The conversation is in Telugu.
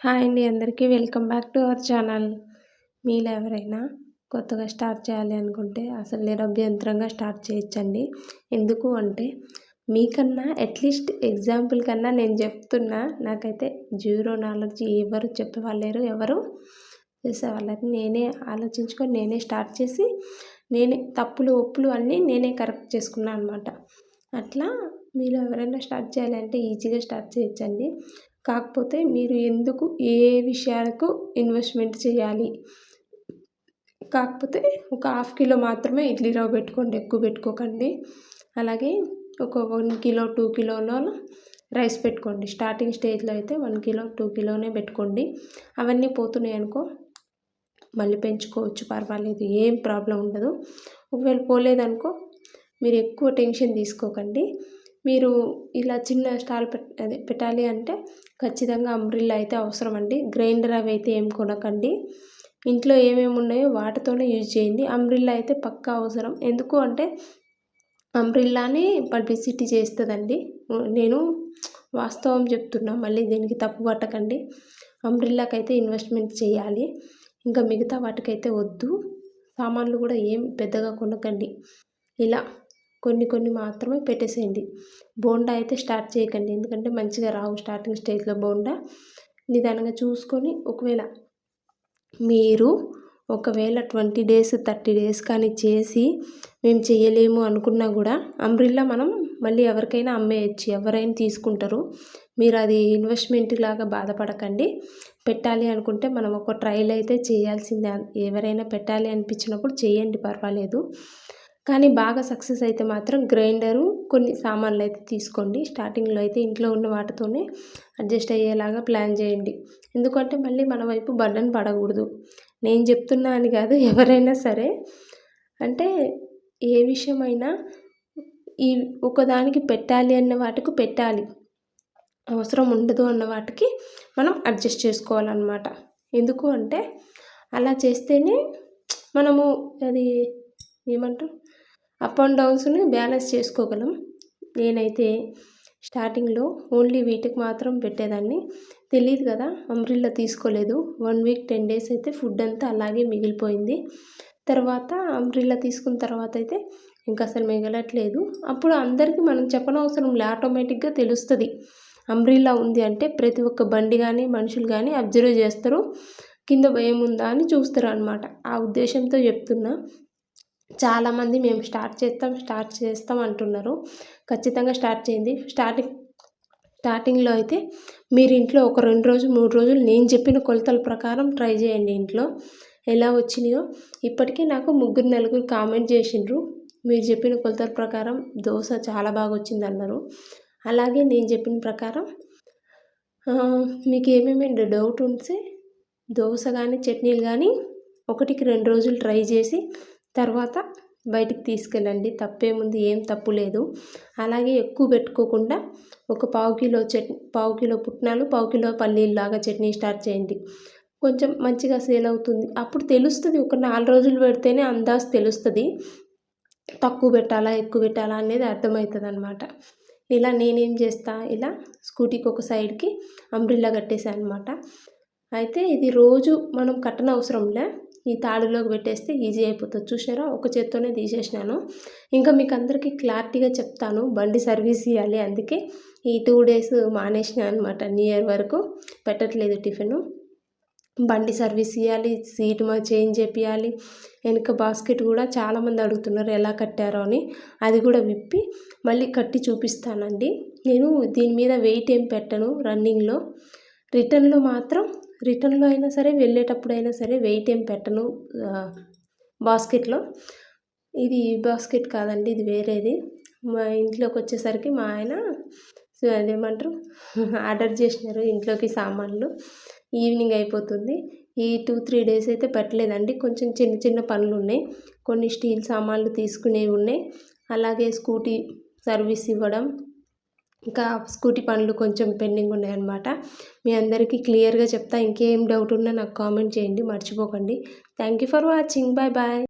హాయ్ అండి అందరికీ welcome back to our channel. మీలో ఎవరైనా కొత్తగా స్టార్ట్ చేయాలి అనుకుంటే అసలు నిరభ్యంతరంగా స్టార్ట్ చేయొచ్చండి. ఎందుకు అంటే మీకన్నా అట్లీస్ట్ ఎగ్జాంపుల్ కన్నా నేను చెప్తున్నా, నాకైతే జీరో నాలెడ్జ్ ఎవరు చెప్పేవాళ్ళు లేరు, ఎవరు చేసేవాళ్ళని నేనే ఆలోచించుకొని నేనే స్టార్ట్ చేసి నేనే తప్పులు ఒప్పులు అన్నీ నేనే కరెక్ట్ చేసుకున్నాను అనమాట. అట్లా మీలో ఎవరైనా స్టార్ట్ చేయాలంటే ఈజీగా స్టార్ట్ చేయొచ్చండి. కాకపోతే మీరు ఎందుకు ఏ విషయాలకు ఇన్వెస్ట్మెంట్ చేయాలి, కాకపోతే ఒక హాఫ్ కిలో మాత్రమే ఇడ్లీ రవ్వ పెట్టుకోండి, ఎక్కువ పెట్టుకోకండి. అలాగే ఒక 1 కిలో 2 కిలోల రైస్ పెట్టుకోండి. స్టార్టింగ్ స్టేజ్లో అయితే 1 కిలో 2 కిలోనే పెట్టుకోండి. అవన్నీ పోతున్నాయి అనుకో మళ్ళీ పెంచుకోవచ్చు, పర్వాలేదు, ఏం ప్రాబ్లం ఉండదు. ఒకవేళ పోలేదనుకో మీరు ఎక్కువ టెన్షన్ తీసుకోకండి. మీరు ఇలా చిన్న స్టాల్ పెట్టాలి అంటే ఖచ్చితంగా అంబ్రెల్లా అయితే అవసరం అండి. గ్రైండర్ అవి అయితే ఏం కొనకండి. ఇంట్లో ఏమేమి ఉన్నాయో వాటితోనే యూజ్ చేయండి. అంబ్రెల్లా అయితే పక్కా అవసరం. ఎందుకు అంటే అంబ్రెల్లాని పబ్లిసిటీ చేస్తుందండి. నేను వాస్తవం చెప్తున్నా, మళ్ళీ దీనికి తప్పు పట్టకండి. అంబ్రెల్లాకైతే ఇన్వెస్ట్మెంట్ చేయాలి, ఇంకా మిగతా వాటికైతే వద్దు. సామాన్లు కూడా ఏం పెద్దగా కొనకండి. ఇలా కొన్ని మాత్రమే పెట్టేసేయండి. బోండా అయితే స్టార్ట్ చేయకండి, ఎందుకంటే మంచిగా రావు స్టార్టింగ్ స్టేజ్లో బోండా. నిదానంగా చూసుకొని మీరు ఒకవేళ 20 డేస్ 30 డేస్ కానీ చేసి మేము చేయలేము అనుకున్నా కూడా అంబ్రెల్లా మనం మళ్ళీ ఎవరికైనా అమ్మేయచ్చు, ఎవరైనా తీసుకుంటారు. మీరు అది ఇన్వెస్ట్మెంట్ లాగా బాధపడకండి. పెట్టాలి అనుకుంటే మనం ఒక ట్రైల్ అయితే చేయాల్సిందే. ఎవరైనా పెట్టాలి అనిపించినప్పుడు చేయండి, పర్వాలేదు. కానీ బాగా సక్సెస్ అయితే మాత్రం గ్రైండరు కొన్ని సామాన్లు అయితే తీసుకోండి. స్టార్టింగ్లో అయితే ఇంట్లో ఉన్న వాటితోనే అడ్జస్ట్ అయ్యేలాగా ప్లాన్ చేయండి. ఎందుకంటే మళ్ళీ మన వైపు బర్డన్ పడకూడదు. నేను చెప్తున్నా అని కాదు, ఎవరైనా సరే అంటే ఏ విషయమైనా ఈ ఒకదానికి పెట్టాలి అన్న వాటికి పెట్టాలి, అవసరం ఉండదు అన్న వాటికి మనం అడ్జస్ట్ చేసుకోవాలన్నమాట. ఎందుకు అంటే అలా చేస్తేనే మనము అది ఏమంటారు అప్ అండ్ డౌన్స్ని బ్యాలెన్స్ చేసుకోగలం. నేనైతే స్టార్టింగ్లో ఓన్లీ వీటికి మాత్రం పెట్టేదాన్ని, తెలియదు కదా, అంబ్రెల్లా తీసుకోలేదు. 1 వీక్ 10 డేస్ అయితే ఫుడ్ అంతా అలాగే మిగిలిపోయింది. తర్వాత అంబ్రెల్లా తీసుకున్న తర్వాత అయితే ఇంకా అసలు మిగలట్లేదు. అప్పుడు అందరికీ మనం చెప్పనవసరం లే, ఆటోమేటిక్గా తెలుస్తుంది. అంబ్రెల్లా ఉంది అంటే ప్రతి ఒక్క బండి కానీ మనుషులు కానీ అబ్జర్వ్ చేస్తారు, కింద ఏముందా అని చూస్తారు అనమాట. ఆ ఉద్దేశంతో చెప్తున్నా. చాలామంది మేము స్టార్ట్ చేస్తాం అంటున్నారు. ఖచ్చితంగా స్టార్ట్ చేయండి. స్టార్టింగ్లో అయితే మీరు ఇంట్లో ఒక 2 రోజులు 3 రోజులు నేను చెప్పిన కొలతల ప్రకారం ట్రై చేయండి. ఇంట్లో ఎలా వచ్చినాయో ఇప్పటికీ నాకు 3-4 కామెంట్ చేసిండ్రు. మీరు చెప్పిన కొలతల ప్రకారం దోశ చాలా బాగా వచ్చింది అన్నారు. అలాగే నేను చెప్పిన ప్రకారం మీకు ఏమేమి డౌట్ ఉంటే దోశ కానీ చట్నీలు కానీ 1-2 రోజులు ట్రై చేసి తర్వాత బయటికి తీసుకెళ్ళండి. తప్పేముంది, ఏం తప్పు లేదు. అలాగే ఎక్కువ పెట్టుకోకుండా ఒక పావు కిలో పుట్నాలు, పావు కిలో పల్లీలాగా చట్నీ స్టార్ట్ చేయండి. కొంచెం మంచిగా సేల్ అవుతుంది. అప్పుడు తెలుస్తుంది, ఒక 4 రోజులు పెడితేనే అందాజు తెలుస్తుంది, తక్కువ పెట్టాలా ఎక్కువ పెట్టాలా అనేది అర్థమవుతుంది అనమాట. ఇలా నేనేం చేస్తా, ఇలా స్కూటీకి ఒక సైడ్కి అంబ్రెల్లా కట్టేసాను అనమాట. అయితే ఇది రోజు మనం కట్టనవసరంలే, ఈ తాడులోకి పెట్టేస్తే ఈజీ అయిపోతుంది. చూసారా, ఒక చేత్తోనే తీసేసినాను. ఇంకా మీకు అందరికీ క్లారిటీగా చెప్తాను, బండి సర్వీస్ ఇవ్వాలి, అందుకే ఈ 2 డేస్ మానేసిన అనమాట. న్యూ ఇయర్ వరకు పెట్టట్లేదు టిఫిను. బండి సర్వీస్ ఇవ్వాలి, సీట్ చేంజ్ చేపియాలి, వెనుక బాస్కెట్ కూడా చాలామంది అడుగుతున్నారు ఎలా కట్టారో అని. అది కూడా విప్పి మళ్ళీ కట్టి చూపిస్తానండి. నేను దీని మీద వెయిట్ ఏం పెట్టను రన్నింగ్లో. రిటర్న్లో అయినా సరే వెళ్ళేటప్పుడు అయినా సరే వెయిట్ ఏం పెట్టను బాస్కెట్లో. ఇది బాస్కెట్ కాదండి, ఇది వేరేది. మా ఇంట్లోకి వచ్చేసరికి మా ఆయన అదేమంటారు ఆర్డర్ చేసినారు ఇంట్లోకి సామాన్లు. ఈవినింగ్ అయిపోతుంది. ఈ 2-3 డేస్ అయితే పెట్టలేదండి. కొంచెం చిన్న పనులు ఉన్నాయి, కొన్ని స్టీల్ సామాన్లు తీసుకునేవి ఉన్నాయి. అలాగే స్కూటీ సర్వీస్ ఇవ్వడం, ఇంకా స్కూటీ పనులు కొంచెం పెండింగ్ ఉన్నాయన్నమాట. మీ అందరికీ క్లియర్గా చెప్తా. ఇంకేం డౌట్ ఉన్నా నాకు కామెంట్ చేయండి, మర్చిపోకండి. Thank you for watching. Bye bye.